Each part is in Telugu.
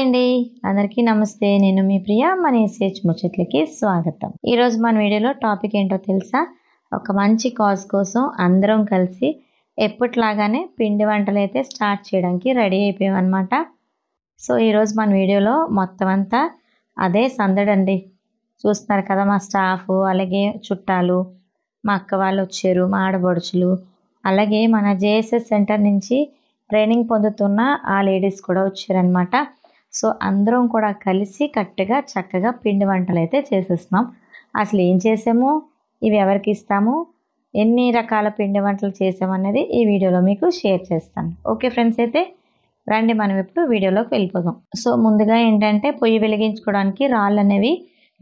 హాయ్ అండి, అందరికీ నమస్తే. నేను మీ ప్రియ. మన ఎస్హెచ్ ముచ్చట్లకి స్వాగతం. ఈరోజు మన వీడియోలో టాపిక్ ఏంటో తెలుసా? ఒక మంచి కాజ్ కోసం అందరం కలిసి ఎప్పటిలాగానే పిండి వంటలు అయితే స్టార్ట్ చేయడానికి రెడీ అయిపోయామన్నమాట. సో ఈరోజు మన వీడియోలో మొత్తం అంతా అదే సందడండి. చూస్తున్నారు కదా, మా స్టాఫ్, అలాగే చుట్టాలు, మా అక్క వాళ్ళు వచ్చారు, మా ఆడబడుచులు, అలాగే మన జేఎస్ఎస్ సెంటర్ నుంచి ట్రైనింగ్ పొందుతున్న ఆ లేడీస్ కూడా వచ్చారనమాట. సో అందరం కూడా కలిసి కట్టుగా చక్కగా పిండి వంటలు అయితే చేసేస్తున్నాం. అసలు ఏం చేసాము, ఇవి ఎవరికి ఇస్తాము, ఎన్ని రకాల పిండి వంటలు చేసామనేది ఈ వీడియోలో మీకు షేర్ చేస్తాను. ఓకే ఫ్రెండ్స్, అయితే రండి మనం ఇప్పుడు వీడియోలోకి వెళ్ళిపోదాం. సో ముందుగా ఏంటంటే పొయ్యి వెలిగించుకోవడానికి రాళ్ళు అనేవి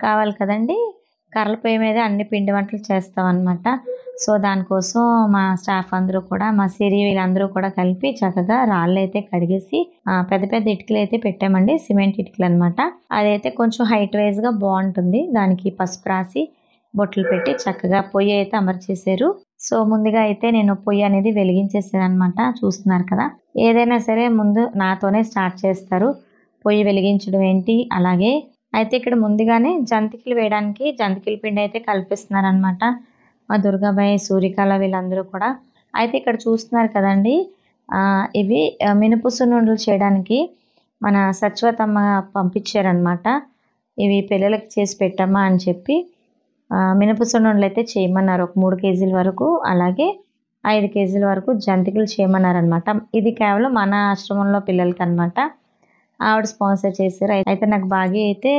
కావాలి కదండి. కర్రల పొయ్యి మీద అన్ని పిండి వంటలు చేస్తాం అనమాట. సో దానికోసం మా స్టాఫ్ అందరూ కూడా, మా సిరి వీళ్ళందరూ కూడా కలిపి చక్కగా రాళ్ళు అయితే కడిగేసి పెద్ద పెద్ద ఇటుకలు అయితే పెట్టామండి. సిమెంట్ ఇటుకలు అనమాట. అదైతే కొంచెం హైట్ వైజ్గా బాగుంటుంది. దానికి పసుపు రాసి బొట్లు పెట్టి చక్కగా పొయ్యి అయితే అమర్చేసారు. సో ముందుగా అయితే నేను పొయ్యి అనేది వెలిగించేసాను అనమాట. చూస్తున్నారు కదా, ఏదైనా సరే ముందు నాతోనే స్టార్ట్ చేస్తారు పొయ్యి వెలిగించడం ఏంటి. అలాగే అయితే ఇక్కడ ముందుగానే జంతికలు వేయడానికి జంతికల పిండి అయితే కల్పిస్తున్నారు అనమాట. మా దుర్గాబాయి, సూర్యకళ వీళ్ళందరూ కూడా. అయితే ఇక్కడ చూస్తున్నారు కదండి, ఇవి మినప సున్నుండలు చేయడానికి మన సత్యవతమ్మ పంపించారనమాట. ఇవి పిల్లలకి చేసి పెట్టమ్మా అని చెప్పి మినప సున్నుండలు అయితే చేయమన్నారు. ఒక 3 కేజీల వరకు, అలాగే 5 కేజీల వరకు జంతికలు చేయమన్నారనమాట. ఇది కేవలం మన ఆశ్రమంలో పిల్లలకి అనమాట. ఆవిడ స్పాన్సర్ చేశారు. అయితే నాకు బాగా అయితే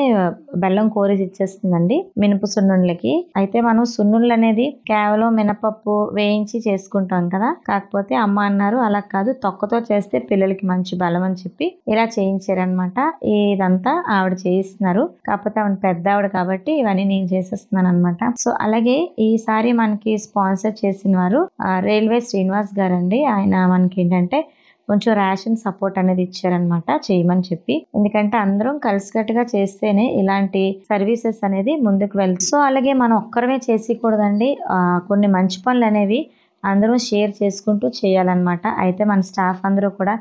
బెల్లం కోరేసి ఇచ్చేస్తుందండి మినప సున్నుండలకి. అయితే మనం సున్నుండలు అనేది కేవలం మినపప్పు వేయించి చేసుకుంటాం కదా, కాకపోతే అమ్మ అన్నారు అలా కాదు, తొక్కతో చేస్తే పిల్లలకి మంచి బలం అని చెప్పి ఇలా చేయించారనమాట. ఇదంతా ఆవిడ చేయిస్తున్నారు. కాకపోతే ఆవిడ పెద్ద ఆవిడ కాబట్టి ఇవన్నీ నేను చేసేస్తున్నాను అనమాట. సో అలాగే ఈసారి మనకి స్పాన్సర్ చేసిన వారు రైల్వే శ్రీనివాస్ గారండి. ఆయన మనకి ఏంటంటే కొంచెం రేషన్ సపోర్ట్ అనేది ఇచ్చారనమాట చేయమని చెప్పి. ఎందుకంటే అందరం కలిసికట్టుగా చేస్తేనే ఇలాంటి సర్వీసెస్ అనేది ముందుకు వెళ్తాయి. సో అలాగే మనం ఒక్కరమే చేసేయకూడదండి. కొన్ని మంచి పనులు అనేవి అందరూ షేర్ చేసుకుంటూ చేయాలన్నమాట. అయితే మన స్టాఫ్ అందరూ కూడా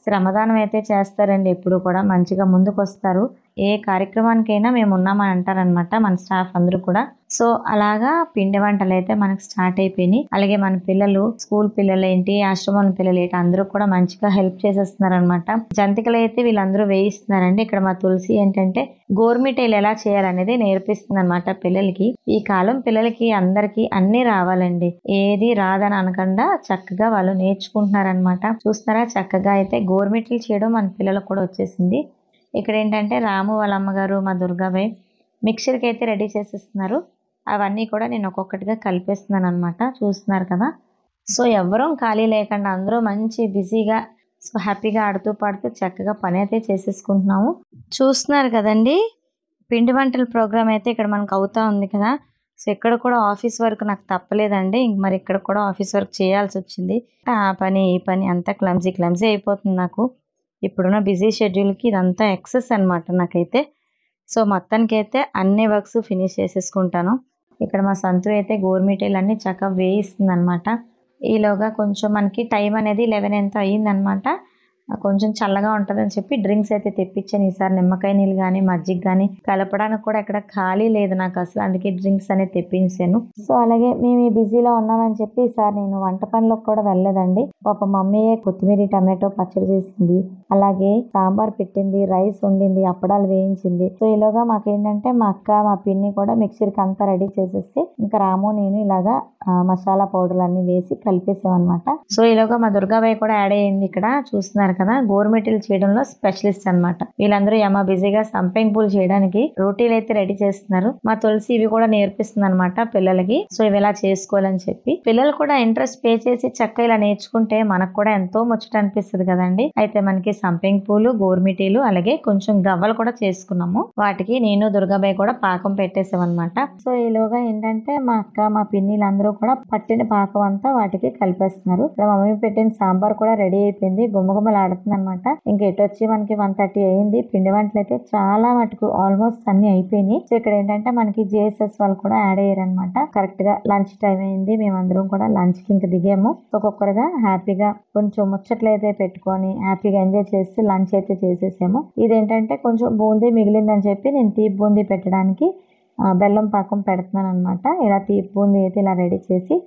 శ్రమదానం అయితే చేస్తారండి. ఎప్పుడు కూడా మంచిగా ముందుకు వస్తారు. ఏ కార్యక్రమానికైనా మేము ఉన్నామని అంటారనమాట మన స్టాఫ్ అందరూ కూడా. సో అలాగా పిండి వంటలు అయితే మనకు స్టార్ట్ అయిపోయినాయి. అలాగే మన పిల్లలు, స్కూల్ పిల్లలు ఏంటి, ఆశ్రమం పిల్లలు ఏంటి, అందరూ కూడా మంచిగా హెల్ప్ చేసేస్తున్నారు అనమాట. జంతికలు అయితే వీళ్ళందరూ వేయిస్తున్నారండి. ఇక్కడ మా తులసి ఏంటంటే గోర్మిటైలు ఎలా చేయాలనేది నేర్పిస్తుంది అనమాట పిల్లలకి. ఈ కాలం పిల్లలకి అందరికి అన్ని రావాలండి, ఏది రాదని అనకుండా చక్కగా వాళ్ళు నేర్చుకుంటున్నారనమాట. చూస్తున్నారా, చక్కగా అయితే గోర్మిటైలు చేయడం మన పిల్లలకు కూడా వచ్చేసింది. ఇక్కడ ఏంటంటే రాము వాళ్ళ అమ్మగారు, మా దుర్గాబాయ్ మిక్చర్కి అయితే రెడీ చేసేస్తున్నారు. అవన్నీ కూడా నేను ఒక్కొక్కటిగా కలిపేస్తున్నాను అనమాట. చూస్తున్నారు కదా. సో ఎవ్వరం ఖాళీ లేకుండా అందరూ మంచి బిజీగా, సో హ్యాపీగా ఆడుతూ పాడుతూ చక్కగా పని అయితే చేసేసుకుంటున్నాము. చూస్తున్నారు కదండి, పిండి వంటల ప్రోగ్రామ్ అయితే ఇక్కడ మనకు అవుతా ఉంది కదా. సో ఇక్కడ కూడా ఆఫీస్ వర్క్ నాకు తప్పలేదండి. ఇంక మరి ఇక్కడ కూడా ఆఫీస్ వర్క్ చేయాల్సి వచ్చింది. ఆ పని ఈ పని అంతా క్లమ్జీ అయిపోతుంది నాకు. ఇప్పుడున్న బిజీ షెడ్యూల్కి ఇదంతా ఎక్సెస్ అనమాట నాకైతే. సో మొత్తానికైతే అన్ని వర్క్స్ ఫినిష్ చేసేసుకుంటాను. ఇక్కడ మా సంతు అయితే గోర్మిటైలు అన్నీ చక్కగా వేయిస్తుంది అనమాట. ఈలోగా కొంచెం మనకి టైం అనేది 11 ఎంతో అయ్యిందనమాట. కొంచెం చల్లగా ఉంటుందని చెప్పి డ్రింక్స్ అయితే తెప్పించాను. ఈసారి నిమ్మకాయ నీళ్ళు కానీ మజ్జిగ కానీ కలపడానికి కూడా ఎక్కడ ఖాళీ లేదు నాకు అసలు, అందుకే డ్రింక్స్ అనేది తెప్పించాను. సో అలాగే మేము ఈ బిజీలో ఉన్నామని చెప్పి ఈసారి నేను వంట పనిలోకి కూడా వెళ్ళలేదండి. ఒక మమ్మీయే కొత్తిమీర టమాటో పచ్చడి చేసింది, అలాగే సాంబార్ పెట్టింది, రైస్ వండింది, అప్పడాలు వేయించింది. సో ఈలోగా మాకేంటంటే మా అక్క, మా పిన్ని కూడా మిక్సర్కి అంతా రెడీ చేసేస్తే ఇంకా రాము నేను ఇలాగా మసాలా పౌడర్లు అన్ని వేసి కలిపేసామన్నమాట. సో ఈలోగా మా దుర్గాబాయి కూడా యాడ్ అయ్యింది. ఇక్కడ చూస్తున్నారు కదా, గోర్మిటైలు చేయడంలో స్పెషలిస్ట్ అనమాట. వీళ్ళందరూ యమ బిజీగా సంపెంగ్ పూలు చేయడానికి రోటీలు అయితే రెడీ చేస్తున్నారు. మా తులసి ఇవి కూడా నేర్పిస్తుంది అనమాట పిల్లలకి. సో ఇవి ఎలా చేసుకోవాలని చెప్పి పిల్లలు కూడా ఇంట్రెస్ట్ పే చేసి చక్కగా ఇలా నేర్చుకుంటే మనకు కూడా ఎంతో ముచ్చట అనిపిస్తుంది కదండి. అయితే మనకి సంపెంగ్ పూలు, గోర్మిటీలు, అలాగే కొంచెం గవ్వలు కూడా చేసుకున్నాము. వాటికి నేను దుర్గాబాయి కూడా పాకం పెట్టేసాం అనమాట. సో ఈలోగా ఏంటంటే మా అక్క, మా పిన్నిలందరూ కూడా పట్టిన పాకం అంతా వాటికి కలిపేస్తున్నారు. ఇక్కడ మమ్మీ పెట్టిన సాంబార్ కూడా రెడీ అయిపోయింది, గుమ్మగుమ్మలు ఆడుతుంది అనమాట. ఇంక ఎటు వచ్చి మనకి 1:30 అయింది. పిండి వంటలు అయితే చాలా మటుకు ఆల్మోస్ట్ అన్ని అయిపోయినాయి. సో ఇక్కడ ఏంటంటే మనకి జేఎస్ఎస్ వాళ్ళు కూడా యాడ్ అయ్యారు అనమాట. కరెక్ట్ గా లంచ్ టైం అయింది. మేమందరం కూడా లంచ్ కి ఇంక దిగాము. ఒక్కొక్కరుగా హ్యాపీగా కొంచెం ముచ్చట్లు అయితే పెట్టుకొని హ్యాపీగా ఎంజాయ్ చేసి లంచ్ అయితే చేసేసాము. ఇదేంటంటే కొంచెం బూందీ మిగిలిందని చెప్పి నేను తీపి బూందీ పెట్టడానికి బెల్లం పాకం పెడుతున్నాను అనమాట. ఇలా తీపి బూందీ అయితే ఇలా రెడీ చేసి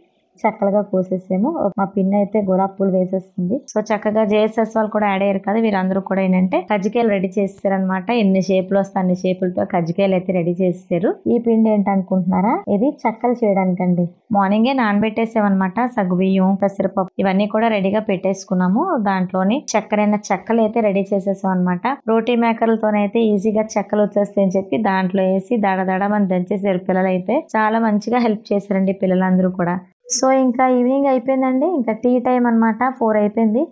చక్కగా కోసేసాము. మా పిన్ అయితే గులాబీ పూలు వేసేస్తుంది. సో చక్కగా జేఎస్ఎస్ వాళ్ళు కూడా యాడ్ అయ్యారు కదా, వీరందరూ కూడా ఏంటంటే కజ్జికాయలు రెడీ చేస్తారు అనమాట. ఎన్ని షేపులు వస్తే అన్ని షేపులతో కజ్జికాయలు అయితే రెడీ చేస్తారు. ఈ పిండి ఏంటనుకుంటున్నారా, ఇది చక్కలు చేయడానికండి. మార్నింగే నానబెట్టేసామన్నమాట. సగ్గుబియ్యం, పెసరపప్పు ఇవన్నీ కూడా రెడీగా పెట్టేసుకున్నాము. దాంట్లోని చెక్కలు అయితే రెడీ చేసేసాం అనమాట. రోటీ మేకర్లతోనైతే ఈజీగా చెక్కలు వచ్చేస్తాయని చెప్పి దాంట్లో వేసి దడదడమని దంచేసారు పిల్లలు. అయితే చాలా మంచిగా హెల్ప్ చేశారండి పిల్లలందరూ కూడా. సో ఇంకా ఈవినింగ్ అయిపోయిందండి. ఇంకా టీ టైం అనమాట. 4 అయిపోయింది.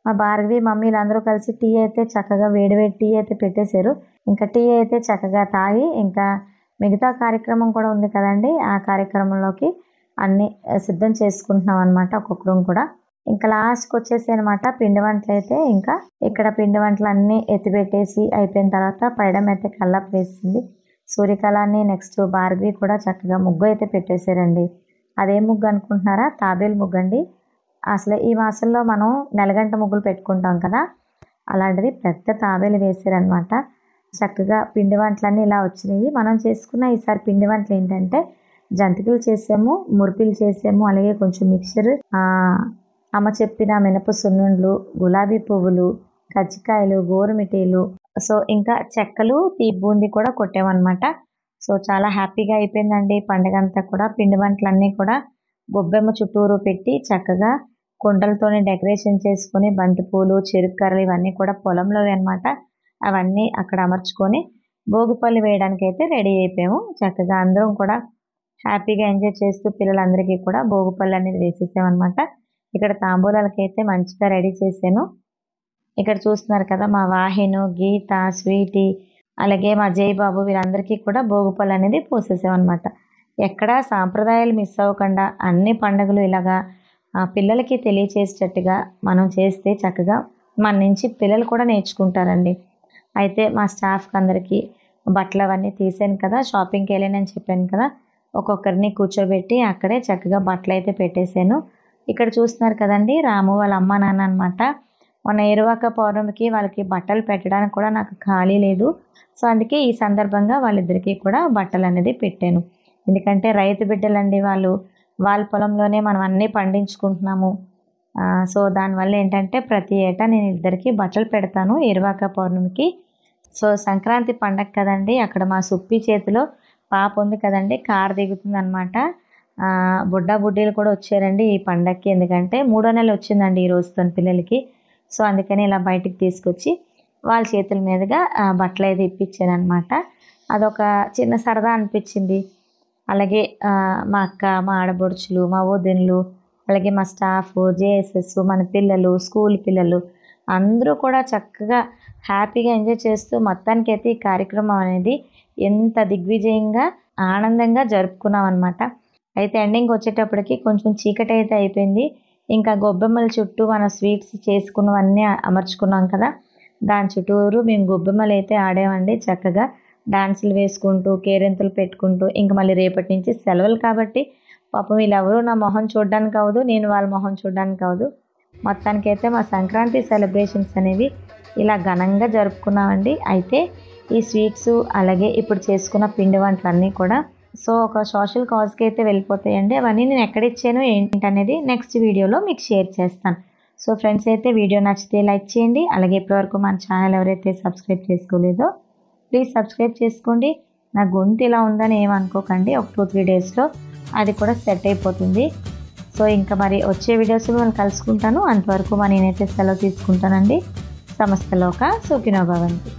మా భార్గవి మమ్మీలు అందరూ కలిసి టీ అయితే చక్కగా వేడివేడి టీ అయితే పెట్టేశారు. ఇంకా టీ అయితే చక్కగా తాగి ఇంకా మిగతా కార్యక్రమం కూడా ఉంది కదండి, ఆ కార్యక్రమంలోకి అన్నీ సిద్ధం చేసుకుంటున్నాం అనమాట ఒక్కొక్కరం కూడా. ఇంకా లాస్ట్కి వచ్చేసి అనమాట పిండి వంటలు అయితే ఇంకా ఇక్కడ పిండి వంటలు అన్నీ ఎత్తిపెట్టేసి అయిపోయిన తర్వాత పైడం అయితే కల్లాపు వేసింది సూర్యకళాన్ని. నెక్స్ట్ భార్గవి కూడా చక్కగా ముగ్గు అయితే పెట్టేశారండి. అదే ముగ్గు అనుకుంటున్నారా, తాబేలు ముగ్గు అండి. అసలు ఈ మాసంలో మనం నెలగంట ముగ్గులు పెట్టుకుంటాం కదా, అలాంటిది పెద్ద తాబేలు వేసారనమాట. చక్కగా పిండి వంటలన్నీ ఇలా వచ్చినాయి. మనం చేసుకున్న ఈసారి పిండి వంటలు ఏంటంటే జంతికలు చేసాము, మురిపిలు చేసాము, అలాగే కొంచెం మిక్చర్, అమ్మ చెప్పిన మినప సున్నుండ్లు, గులాబీ పువ్వులు, కజ్జికాయలు, గోరుమిటీలు, సో ఇంకా చెక్కలు, తీపి బూందీ కూడా కొట్టామన్నమాట. సో చాలా హ్యాపీగా అయిపోయిందండి పండుగ అంతా కూడా. పిండి వంటలన్నీ కూడా గొబ్బెమ్మ చుట్టూరు పెట్టి చక్కగా కుండలతోనే డెకరేషన్ చేసుకొని బంతిపూలు, చెరుకు కర్రలు ఇవన్నీ కూడా పొలంలోవి అనమాట. అవన్నీ అక్కడ అమర్చుకొని భోగిపల్లి వేయడానికి అయితే రెడీ అయిపోయాము. చక్కగా అందరం కూడా హ్యాపీగా ఎంజాయ్ చేస్తూ పిల్లలందరికీ కూడా భోగిపల్లి అనేది వేసేసామన్నమాట. ఇక్కడ తాంబూలాలకి అయితే మంచిగా రెడీ చేశాను. ఇక్కడ చూస్తున్నారు కదా మా వాహిను, గీత, స్వీటీ, అలాగే మా జయబాబు వీరందరికీ కూడా భోగిపళ్ళు అనేది పోసేసామన్నమాట. ఎక్కడా సాంప్రదాయాలు మిస్ అవ్వకుండా అన్ని పండుగలు ఇలాగా పిల్లలకి తెలియచేసేటట్టుగా మనం చేస్తే చక్కగా మన నుంచి పిల్లలు కూడా నేర్చుకుంటారండి. అయితే మా స్టాఫ్కి అందరికీ బట్టలు అవన్నీ తీసాను కదా, షాపింగ్కి వెళ్ళానని చెప్పాను కదా, ఒక్కొక్కరిని కూర్చోబెట్టి అక్కడే చక్కగా బట్టలు అయితే పెట్టేశాను. ఇక్కడ చూస్తున్నారు కదండి రాము వాళ్ళ అమ్మ నాన్న అనమాట. మొన్న ఏరువాక పౌర్ణమికి వాళ్ళకి బట్టలు పెట్టడానికి కూడా నాకు ఖాళీ లేదు. సో అందుకే ఈ సందర్భంగా వాళ్ళిద్దరికీ కూడా బట్టలు అనేది పెట్టాను. ఎందుకంటే రైతు బిడ్డలండి వాళ్ళు, వాళ్ళ పొలంలోనే మనం అన్నీ పండించుకుంటున్నాము. సో దానివల్ల ఏంటంటే ప్రతి ఏటా నేను ఇద్దరికి బట్టలు పెడతాను ఏరువాక పౌర్ణమికి. సో సంక్రాంతి పండగ కదండి, అక్కడ మా సుప్పి చేతిలో పాప ఉంది కదండి, కారు దిగుతుంది అనమాట. బుడ్డీలు కూడా వచ్చారండి ఈ పండగకి. ఎందుకంటే 3వ నెల వచ్చిందండి ఈ రోజుతో పిల్లలకి. సో అందుకని ఇలా బయటికి తీసుకొచ్చి వాళ్ళ చేతుల మీదుగా బట్టలు అయితే ఇప్పించాను అనమాట. అదొక చిన్న సరదా అనిపించింది. అలాగే మా అక్క, మా ఆడబొడుచులు, మా వదినలు, అలాగే మా స్టాఫ్, జేఎస్ఎస్, మన పిల్లలు, స్కూల్ పిల్లలు అందరూ కూడా చక్కగా హ్యాపీగా ఎంజాయ్ చేస్తూ మొత్తానికైతే ఈ కార్యక్రమం అనేది ఎంత దిగ్విజయంగా ఆనందంగా జరుపుకున్నాం అనమాట. అయితే ఎండింగ్ వచ్చేటప్పటికి కొంచెం చీకటి అయితే అయిపోయింది. ఇంకా గొబ్బెమ్మల చుట్టూ మన స్వీట్స్ చేసుకున్నవన్నీ అమర్చుకున్నాం కదా, దాని చుట్టూరు మేము గొబ్బెమ్మలు అయితే ఆడామండి. చక్కగా డాన్సులు వేసుకుంటూ, కేరింతలు పెట్టుకుంటూ. ఇంక మళ్ళీ రేపటి నుంచి సెలవులు కాబట్టి పాపం వీళ్ళెవరూ నా మొహం చూడడానికి అవ్వదు, నేను వాళ్ళ మొహం చూడడానికి అవ్వదు. మొత్తానికైతే మా సంక్రాంతి సెలబ్రేషన్స్ అనేవి ఇలా ఘనంగా జరుపుకున్నామండి. అయితే ఈ స్వీట్స్ అలాగే ఇప్పుడు చేసుకున్న పిండి వంటలన్నీ కూడా సో ఒక సోషల్ కాజ్కి అయితే వెళ్ళిపోతాయండి. అవన్నీ నేను ఎక్కడ ఇచ్చానో ఏంటనేది నెక్స్ట్ వీడియోలో మీకు షేర్ చేస్తాను. సో ఫ్రెండ్స్ అయితే వీడియో నచ్చితే లైక్ చేయండి. అలాగే ఇప్పటివరకు మన ఛానల్ ఎవరైతే సబ్స్క్రైబ్ చేసుకోలేదో ప్లీజ్ సబ్స్క్రైబ్ చేసుకోండి. నా గొంతు ఇలా ఉందని ఏమనుకోకండి, ఒక 2-3 డేస్లో అది కూడా సెట్ అయిపోతుంది. సో ఇంకా మరి వచ్చే వీడియోస్లో నేను కలుసుకుంటాను. అంతవరకు నేనైతే సెలవు తీసుకుంటానండి. సమస్తలోక సుఖినో భవంతు.